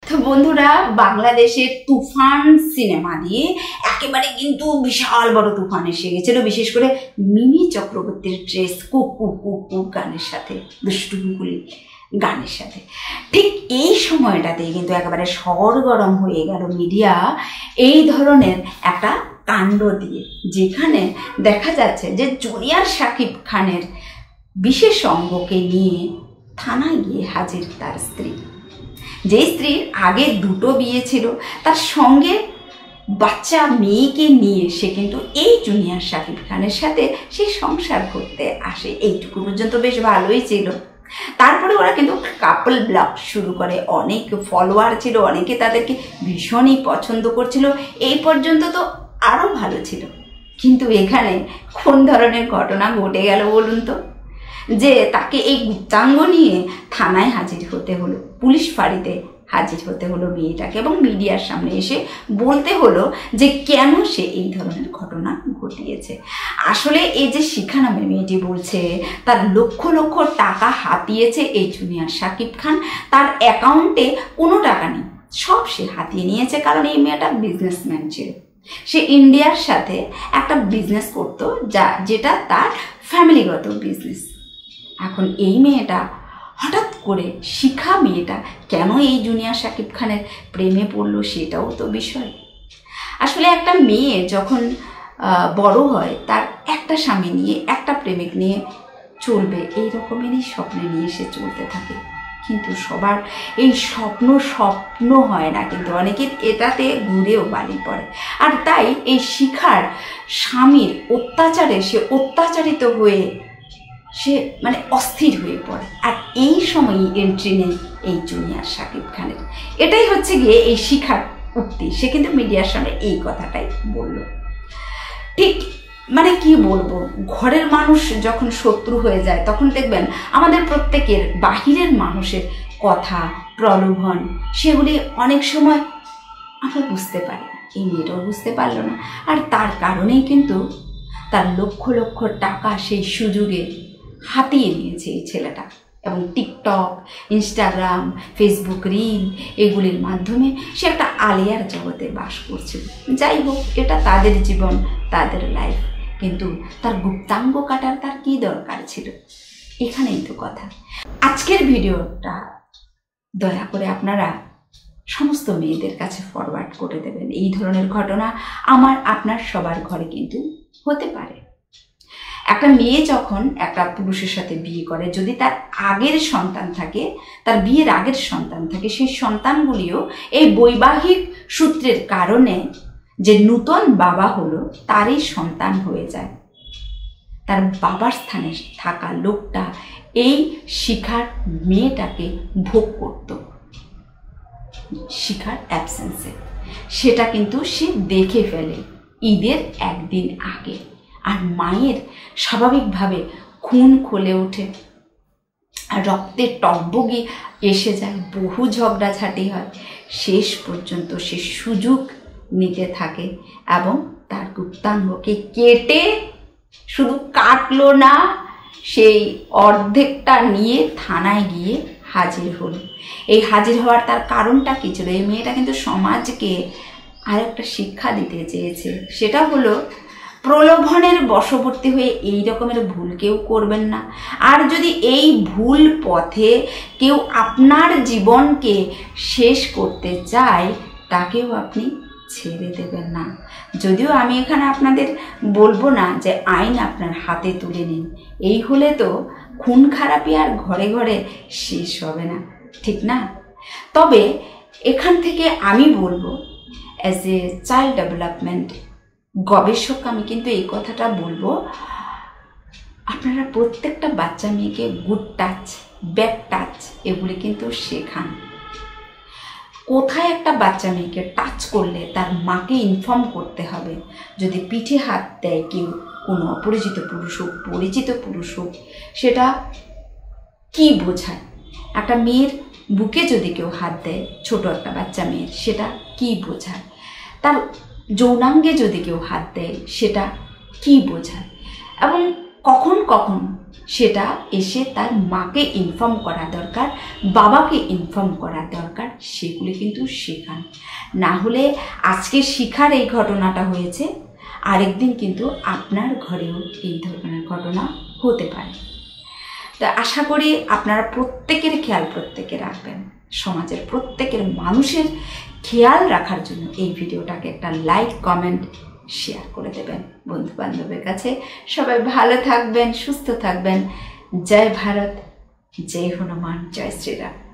তো বন্ধুরা, বাংলাদেশের তুফান সিনেমা দিয়ে একেবারে কিন্তু বিশাল বড় তুফান এসে গেছিল, বিশেষ করে মিমি চক্রবর্তীর dress cook cook cook cook গানের সাথে, দুষ্টুগুলি গানের সাথে। ঠিক এই সময়টাতেই কিন্তু একেবারে সরগরম হয়ে গেল মিডিয়া এই ধরনের একটা কাণ্ড দিয়ে, যেখানে দেখা যাচ্ছে যে জুনিয়র শাকিব খানের বিশেষ অঙ্গকে নিয়ে থানায় গিয়ে হাজির তার স্ত্রী। যে স্ত্রীর আগে দুটো বিয়ে ছিল, তার সঙ্গে বাচ্চা মেয়েকে নিয়ে সে কিন্তু এই জুনিয়র শাকিব খানের সাথে সে সংসার করতে আসে। এইটুকু পর্যন্ত বেশ ভালোই ছিল। তারপরে ওরা কিন্তু কাপল ব্লগ শুরু করে, অনেক ফলোয়ার ছিল, অনেকে তাদেরকে ভীষণই পছন্দ করছিল। এই পর্যন্ত তো আরও ভালো ছিল, কিন্তু এখানে কোন ধরনের ঘটনা ঘটে গেল বলুন তো, যে তাকে এই গুপ্তাঙ্গ নিয়ে থানায় হাজির হতে হলো, পুলিশ ফাঁড়িতে হাজির হতে হলো মেয়েটাকে, এবং মিডিয়ার সামনে এসে বলতে হলো যে কেন সে এই ধরনের ঘটনা ঘটিয়েছে। আসলে এই যে শিখা নামে মেয়েটি বলছে তার লক্ষ লক্ষ টাকা হাতিয়েছে এই জুনিয়র শাকিব খান, তার অ্যাকাউন্টে কোনো টাকা নেই, সব সে হাতিয়ে নিয়েছে। কারণ এই মেয়েটা বিজনেসম্যান ছিল, সে ইন্ডিয়ার সাথে একটা বিজনেস করতো, যেটা তার ফ্যামিলিগত বিজনেস। এখন এই মেয়েটা হঠাৎ করে শিখা মেয়েটা কেন এই জুনিয়র শাকিব খানের প্রেমে পড়লো, সেটাও তো বিষয়। আসলে একটা মেয়ে যখন বড় হয়, তার একটা স্বামী নিয়ে, একটা প্রেমিক নিয়ে চলবে, এই রকমেরই স্বপ্নে নিয়ে সে চলতে থাকে। কিন্তু সবার এই স্বপ্ন হয় না, কিন্তু অনেকের এটাতে ঘুরেও বাড়ি পড়ে। আর তাই এই শিখার স্বামীর অত্যাচারে সে অত্যাচারিত হয়ে সে অস্থির হয়ে পড়ে। আর এই সময়ই এন্ট্রি নেই এই জুনিয়র শাকিব খানের। এটাই হচ্ছে গিয়ে এই শিখার উক্তি। সে কিন্তু মিডিয়ার সামনে এই কথাটাই বলল। ঠিক কি বলবো, ঘরের মানুষ যখন শত্রু হয়ে যায়, তখন দেখবেন আমাদের প্রত্যেকের বাহিরের মানুষের কথা, প্রলোভন, সেগুলি অনেক সময় আমরা বুঝতে পারি। এই মেয়েটাও বুঝতে পারলো না, আর তার কারণেই কিন্তু তার লক্ষ লক্ষ টাকা সেই সুযোগে হাতিয়ে নিয়েছে এই ছেলেটা। এবং টিকটক, ইনস্টাগ্রাম, ফেসবুক রিল, এগুলির মাধ্যমে সে একটা আলিয়ার জগতে বাস করছিল। যাই হোক, এটা তাদের জীবন, তাদের লাইফ, কিন্তু তার গুপ্তাঙ্গ কাটার তার কি দরকার ছিল? এখানেই তো কথা। আজকের ভিডিওটা দয়া করে আপনারা সমস্ত মেয়েদের কাছে ফরওয়ার্ড করে দেবেন। এই ধরনের ঘটনা আমার আপনার সবার ঘরে কিন্তু হতে পারে। একটা মেয়ে যখন একটা পুরুষের সাথে বিয়ে করে, যদি তার আগের সন্তান থাকে, তার বিয়ের আগের সন্তান থাকে, সেই সন্তানগুলিও এই বৈবাহিক সূত্রের কারণে যে নূতন বাবা হলো তারই সন্তান হয়ে যায়। তার বাবার স্থানে থাকা লোকটা এই শিখার মেয়েটাকে ভোগ করত শিখার অ্যাবসেন্সে। সেটা কিন্তু সে দেখে ফেলে ঈদের একদিন আগে। আর মায়ের স্বাভাবিকভাবে খুন খোলে ওঠে, আর রক্তের টকবগি এসে যায়, বহু ঝগড়াঝাটি হয়। শেষ পর্যন্ত সে সুযোগ নিতে থাকে এবং তার গুপ্তাঙ্গকে কেটে, শুধু কাটলো না, সেই অর্ধেকটা নিয়ে থানায় গিয়ে হাজির হলো। এই হাজির হওয়ার তার কারণটা কী ছিল? এই মেয়েটা কিন্তু সমাজকে আর একটা শিক্ষা দিতে চেয়েছে। সেটা হলো প্রলোভনের বশবর্তী হয়ে এই রকমের ভুল কেউ করবেন না। আর যদি এই ভুল পথে কেউ আপনার জীবনকে শেষ করতে চায়, তাকেও আপনি ছেড়ে দেবেন না। যদিও আমি এখানে আপনাদের বলবো না যে আইন আপনার হাতে তুলে নিন। এই হলে তো খুন খারাপি আর ঘরে ঘরে শেষ হবে না, ঠিক না? তবে এখান থেকে আমি বলবো, অ্যাজ এ চাইল্ড ডেভেলপমেন্ট গবেষক, আমি কিন্তু এই কথাটা বলবো, আপনারা প্রত্যেকটা বাচ্চা মেয়েকে গুড টাচ, ব্যাড টাচ এগুলি কিন্তু শেখান। কোথায় একটা বাচ্চা মেয়েকে টাচ করলে তার মাকে ইনফর্ম করতে হবে। যদি পিঠে হাত দেয় কেউ, কোনো অপরিচিত পুরুষ হোক, পরিচিত পুরুষ হোক, সেটা কি বোঝায়? একটা মেয়ের বুকে যদি কেউ হাত দেয়, ছোট একটা বাচ্চা মেয়ের, সেটা কি বোঝায়? তার যৌনাঙ্গে যদি কেউ হাত দেয়, সেটা কি বোঝায়? এবং কখন কখন সেটা এসে তার মাকে ইনফর্ম করা দরকার, বাবাকে ইনফর্ম করা দরকার, সেগুলি কিন্তু শেখান। না হলে আজকে শিখার এই ঘটনাটা হয়েছে, আরেকদিন কিন্তু আপনার ঘরেও এই ধরনের ঘটনা হতে পারে। তো আশা করি আপনারা প্রত্যেকের খেয়াল প্রত্যেকে রাখবেন, সমাজের প্রত্যেকের মানুষের খেয়াল রাখার জন্য এই ভিডিওটাকে একটা লাইক, কমেন্ট, শেয়ার করে দেবেন বন্ধু বান্ধবের কাছে। সবাই ভালো থাকবেন, সুস্থ থাকবেন। জয় ভারত, জয় হনুমান, জয় শ্রীরাম।